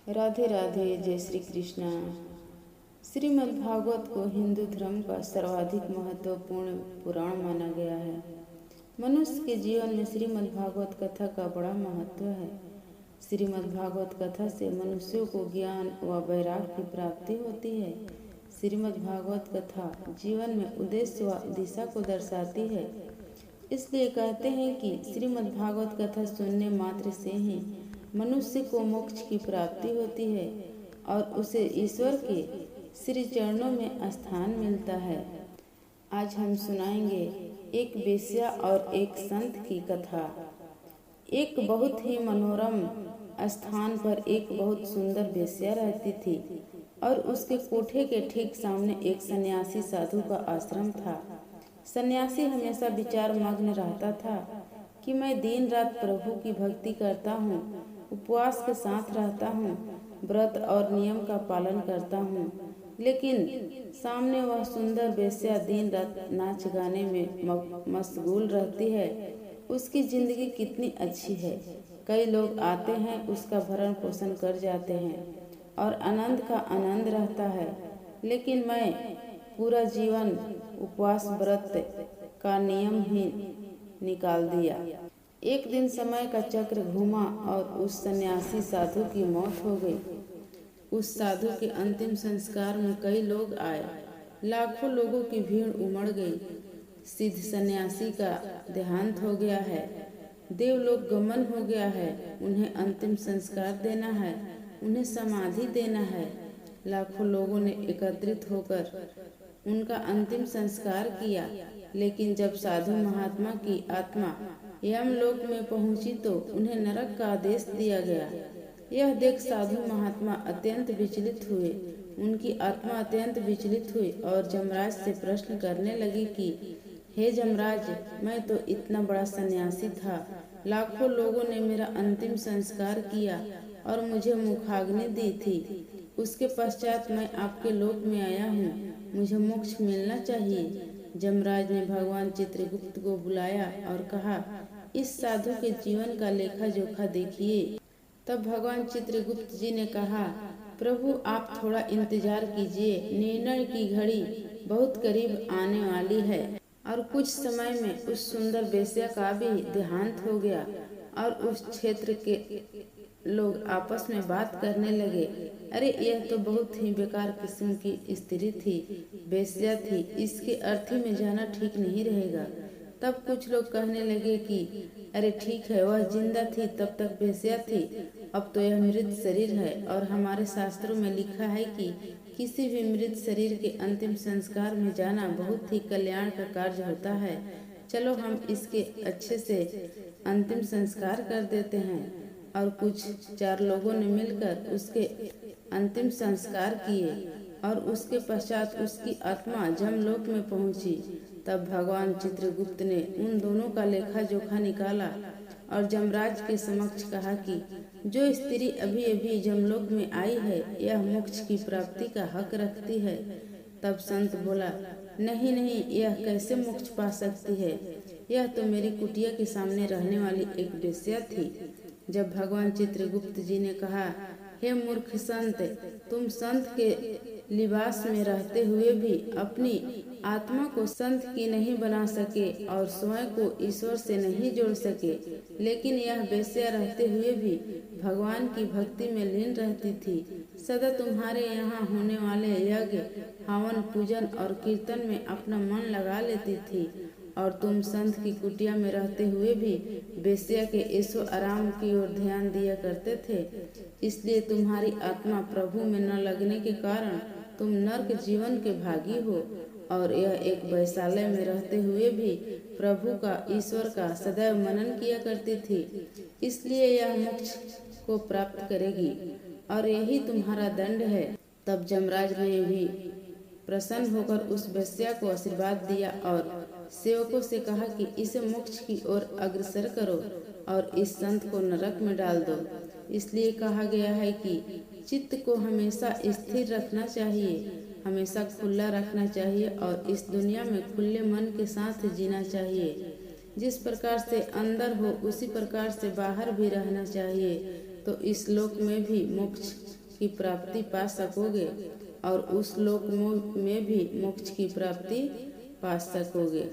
राधे राधे, जय श्री कृष्णा। श्रीमद् भागवत को हिंदू धर्म का सर्वाधिक महत्वपूर्ण पुराण माना गया है। मनुष्य के जीवन में श्रीमद् भागवत कथा का बड़ा महत्व है। श्रीमद् भागवत कथा से मनुष्यों को ज्ञान व वैराग्य की प्राप्ति होती है। श्रीमद् भागवत कथा जीवन में उद्देश्य व दिशा को दर्शाती है। इसलिए कहते हैं कि श्रीमद् भागवत कथा सुनने मात्र से ही मनुष्य को मोक्ष की प्राप्ति होती है और उसे ईश्वर के श्री चरणों में स्थान मिलता है। आज हम सुनाएंगे एक वेश्या और एक संत की कथा। एक बहुत ही मनोरम स्थान पर एक बहुत सुंदर वेश्या रहती थी और उसके कोठे के ठीक सामने एक सन्यासी साधु का आश्रम था। सन्यासी हमेशा विचार मग्न रहता था कि मैं दिन रात प्रभु की भक्ति करता हूँ, उपवास के साथ रहता हूँ, व्रत और नियम का पालन करता हूँ, लेकिन सामने वह सुंदर वेश्या दिन रात नाच गाने में मशगूल रहती है। उसकी जिंदगी कितनी अच्छी है। कई लोग आते हैं, उसका भरण पोषण कर जाते हैं और आनंद का आनंद रहता है, लेकिन मैं पूरा जीवन उपवास व्रत का नियम ही निकाल दिया। एक दिन समय का चक्र घूमा और उस सन्यासी साधु की मौत हो गई। उस साधु के अंतिम संस्कार में कई लोग आए। लाखों लोगों की भीड़ उमड़ गई। सिद्ध सन्यासी का देहांत हो गया है, देवलोक गमन हो गया है। उन्हें अंतिम संस्कार देना है, उन्हें समाधि देना है। लाखों लोगों ने एकत्रित होकर उनका अंतिम संस्कार किया, लेकिन जब साधु महात्मा की आत्मा यमलोक में पहुंची तो उन्हें नरक का आदेश दिया गया। यह देख साधु महात्मा अत्यंत विचलित हुए। उनकी आत्मा अत्यंत विचलित हुई और जमराज से प्रश्न करने लगी कि हे जमराज, मैं तो इतना बड़ा सन्यासी था, लाखों लोगों ने मेरा अंतिम संस्कार किया और मुझे मुखाग्नि दी थी। उसके पश्चात मैं आपके लोक में आया हूँ, मुझे मोक्ष मिलना चाहिए। जमराज ने भगवान चित्रगुप्त को बुलाया और कहा, इस साधु के जीवन का लेखा जोखा देखिए। तब भगवान चित्रगुप्त जी ने कहा, प्रभु आप थोड़ा इंतजार कीजिए, निर्णय की घड़ी बहुत करीब आने वाली है। और कुछ समय में उस सुंदर वेश्या का भी देहांत हो गया और उस क्षेत्र के लोग आपस में बात करने लगे, अरे यह तो बहुत ही बेकार किस्म की स्त्री थी, वेश्या थी, इसके अर्थी में जाना ठीक नहीं रहेगा। तब कुछ लोग कहने लगे कि अरे ठीक है, वह जिंदा थी तब तक वेश्या थी, अब तो यह मृत शरीर है और हमारे शास्त्रों में लिखा है कि किसी भी मृत शरीर के अंतिम संस्कार में जाना बहुत ही कल्याण का कार्य होता है। चलो हम इसके अच्छे से अंतिम संस्कार कर देते हैं। और कुछ 4 लोगों ने मिलकर उसके अंतिम संस्कार किए और उसके पश्चात उसकी आत्मा जमलोक में पहुंची। तब भगवान चित्रगुप्त ने उन दोनों का लेखा जोखा निकाला और जमराज के समक्ष कहा कि जो स्त्री अभी अभी जमलोक में आई है, यह मोक्ष की प्राप्ति का हक रखती है। तब संत बोला, नहीं नहीं, यह कैसे मोक्ष पा सकती है, यह तो मेरी कुटिया के सामने रहने वाली एक वेश्या थी। जब भगवान चित्रगुप्त जी ने कहा, हे मूर्ख संत, तुम संत के लिबास में रहते हुए भी अपनी आत्मा को संत की नहीं बना सके और स्वयं को ईश्वर से नहीं जोड़ सके, लेकिन यह वेश्या रहते हुए भी भगवान की भक्ति में लीन रहती थी। सदा तुम्हारे यहाँ होने वाले यज्ञ, हवन, पूजन और कीर्तन में अपना मन लगा लेती थी और तुम संत की कुटिया में रहते हुए भी वेश्या के ऐशो आराम की ओर ध्यान दिया करते थे। इसलिए तुम्हारी आत्मा प्रभु में न लगने के कारण तुम नरक जीवन के भागी हो और यह एक वैश्यालय में रहते हुए भी प्रभु का, ईश्वर का सदैव मनन किया करती थी। इसलिए यह मोक्ष को प्राप्त करेगी और यही तुम्हारा दंड है। तब जमराज ने भी प्रसन्न होकर उस वेश्या को आशीर्वाद दिया और सेवकों से कहा कि इसे मोक्ष की ओर अग्रसर करो और इस संत को नरक में डाल दो। इसलिए कहा गया है कि चित्त को हमेशा स्थिर रखना चाहिए, हमेशा खुला रखना चाहिए और इस दुनिया में खुले मन के साथ जीना चाहिए। जिस प्रकार से अंदर हो उसी प्रकार से बाहर भी रहना चाहिए, तो इस लोक में भी मोक्ष की प्राप्ति पा सकोगे और उस लोक में भी मोक्ष की प्राप्ति पा सकोगे।